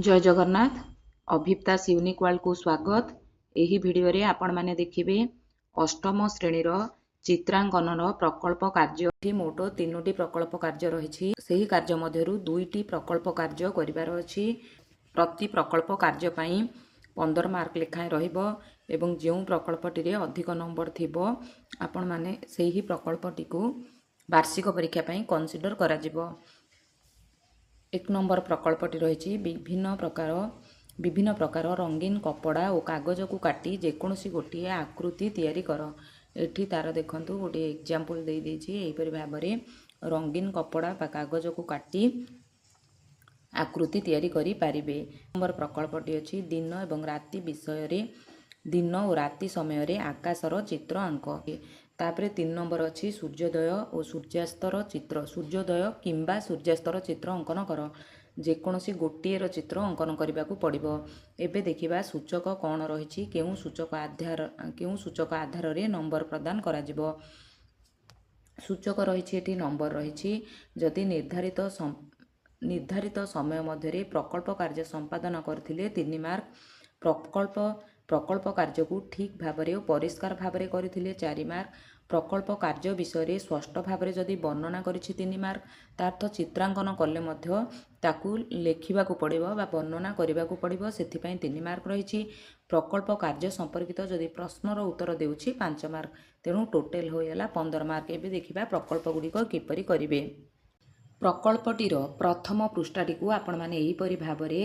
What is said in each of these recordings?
जय Jagannath. अभिप्तास unique world को स्वागत। एही भिडियो रे आपण माने देखिबे अष्टम श्रेणीर चित्रांकनर प्रकल्प कार्य। मोट 3टी प्रकल्प कार्य रही। सही कार्य मध्यरु 2टी प्रकल्प कार्य करिवार अछि। प्रति प्रकल्प कार्य पई 15 मार्क लेखाएं रहिबो एवं जेउ प्रकल्पटी रे अधिक नंबर थिबो आपण माने सही प्रकल्पटी को वार्षिक परीक्षा पई कंसीडर करा जिवो। 1 नंबर प्रकल्पटी रही विभिन्न प्रकार रंगीन कपड़ा और कागज को काटी जेकोसी गोटे आकृति तैयारी कर। एठी तार देखंतु गोटे एग्जांपल दे देछि। एहिपरि भाबरे रंगीन कपड़ा बा कागज को काटी आकृति तैयारी करि पारिबे। नंबर प्रकल्पटी अछि दिन एवं राति विषय रे दिन और राति समय रे आकाशर चित्र आंक। तापरे 3 नंबर अच्छी सूर्योदय और सूर्यास्तर चित्र। सूर्योदय किंबा सूर्यास्तर चित्र अंकन कर। जेकोसी गोटे चित्र अंकन करने को पड़ो। एबे देखिबा सूचक कौन रही केउ सूचक आधार रे नंबर प्रदान करा जिवो। सूचक रही नंबर रही जदि निर्धारित समय मध्य प्रकल्प कार्य संपादन करथिले 3 मार्क। प्रकल्प कार्य को ठीक भाव और परिष्कार भाव करथिले 4 मार्क। प्रकल्प कार्य विषय स्पष्ट भाव जदि वर्णना करिछि 3 मार्क। तार्थ चित्रांकन कले मध्य ताकू लेखिबा को पड़िबो बा वर्णना करिबा को पड़िबो सेथि पई 3 मार्क रही। प्रकल्प कार्य संपर्कित जदि प्रश्नर उत्तर देउछि 5 मार्क। तेणु टोटल होइला 15 मार्क। एबे देखिबा प्रकल्प गुड़िक किपरि करिवे। प्रकल्पटीर प्रथम पृष्ठाटी को आपण माने एही परि भाबरे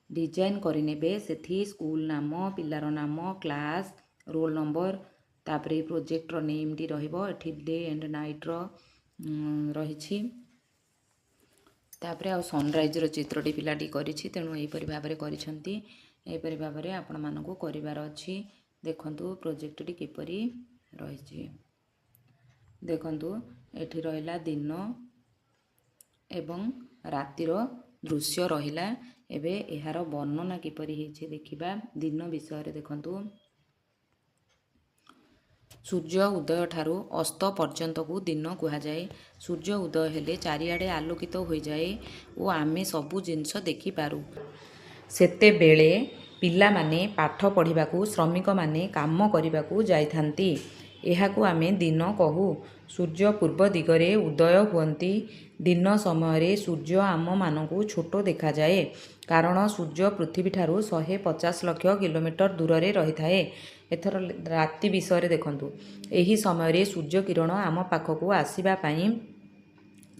डिजाइन करिनेबे। सेथि स्कूल नाम, पिलार नाम, क्लास, रोल नंबर, तापरे प्रोजेक्टर नेम टी रहिबो। एठी डे एंड नाइट रो रहिछि। तापरे आ सनराइज रो चित्रटी पिलाटी करिछि। तेणु एही परि भाबरे करिसंती। एही परि भाबरे आपण मानकु करिवार अछि। देखंतु प्रोजेक्ट टी किपरि रहिछि। देखंतु एठी रहिला दिन एवं रातिर दृश्य रहिला। एबे एहार वर्णना किपरि हेछि देखिबा। दिन विषय रे देखंतु सूर्य उदय ठारू अस्त पर्यंत को दिन कहा जाए। सूर्य उदय हेले चारिआडे आलोकित हो जाए और आमे सबु जिनस देखि पारू। सेते बेले पिला माने पाठ पढ़िबाकू, श्रमिक माने काम करिबाकू जाइथांती। एहाकू आमे दिन कहू। सूर्य पूर्व दिगरे उदय हुअंती। दिन समय सूर्य आम मानकू छोट देखा जाए कारण सूर्य पृथ्वी ठारू 150 लाख किलोमीटर दूर रे रही थाए। एथर राति विषय देखंतु। एही समय रे सूर्य किरण आम पाखकू आसीबा पई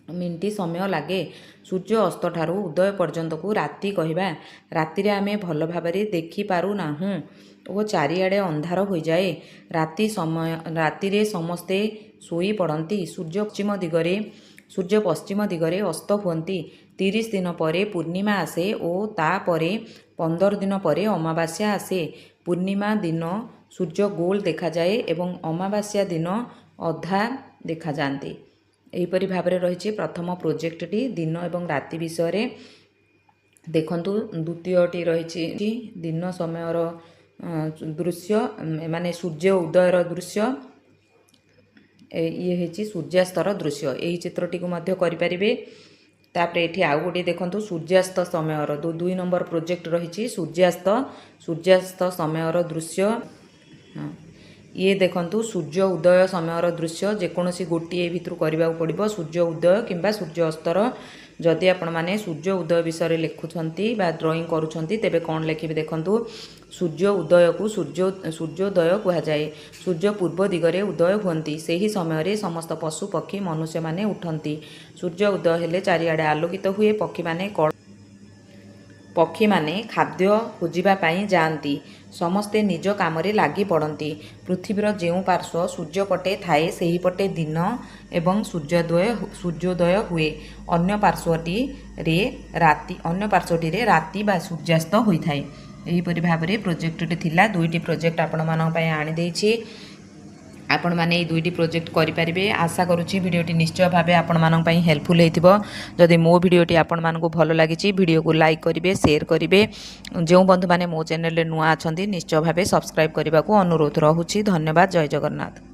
मिनिट समय लागे। सूर्य अस्त ठारू उदय पर्यंत को राति कहवा। राति रे आमे भल भाबरे देखि पारू नाहू ओ चारिआडे अंधार हो जाए। राति रे समस्ते सोई पड़ती। सूर्य पश्चिम दिगरे अस्त हुअंती। 30 दिन परे पूर्णिमा आसे और तापरे 15 दिन परे अमावास्या आसे। पूर्णिमा दिन सूर्य गोल देखा जाए एवं अमावास्या दिन अधा देखा जाती। एहीपरि भाबरे रहिछि प्रथम प्रोजेक्टटी दिन एवं राति विषय रे। देखंतु द्वितीयटी रहिछि दिन समयर दृश्य माने सूर्य उदयर दृश्य। ये हेछि सूर्यास्तर दृश्य। एही चित्रटी को मध्य करि परिबे। तापरे एठी आउ गोटे देखंतु सूर्यास्त समयर 2 नंबर प्रोजेक्ट रहिछि सूर्यास्त समयर दृश्य। ये देखंतु सूर्य उदय समयर दृश्य। जेकोसी गोटे भितर करबा पड़िबो सूर्य उदय किंबा सूर्य अस्तर। जदि आपण माने सूर्य उदय विषय लिखुछंती बा ड्राइंग करूछंती तेबे कोन लिखिबे देखंतु। सूर्य उदय को सूर्योदय कहा जाए। सूर्य पूर्व दिगरे उदय हुअंती। सेही समय रे समस्त पशु पक्षी मनुष्य माने उठंती। सूर्य उदय हेले चारिआडे आलोकित हुए। पक्षी माने खाद्य खोजिबा पई जाती। समस्ते निज काम रे लागी पड़ती। पृथ्वीर जेउ पार्श्व सूर्य पटे थाए सेही पटे दिन एवं सूर्योदय हुए। अन्य पार्श्वटी रे राति बा सूर्यास्त होइथाए। एहीपरि भाबरे प्रोजेक्टटी थिला। 2टी प्रोजेक्ट आपण मानक पई आनि देछि। आपण माने এই 2टी प्रोजेक्ट करि परिबे। आशा करूछि भिडियोटी निश्चय भाबे आपण मानक पई हेल्पफुल हेतिबो। जदि मो भिडियोटी आपण मानकु भलो लागिछि भिडियो को लाइक करिवे, शेयर करिवे। जो बंधु माने मो चैनल रे नुआ अछंती निश्चय भाबे सब्सक्राइब करिबा को अनुरोध रहुछि। धन्यवाद। जय जगन्नाथ।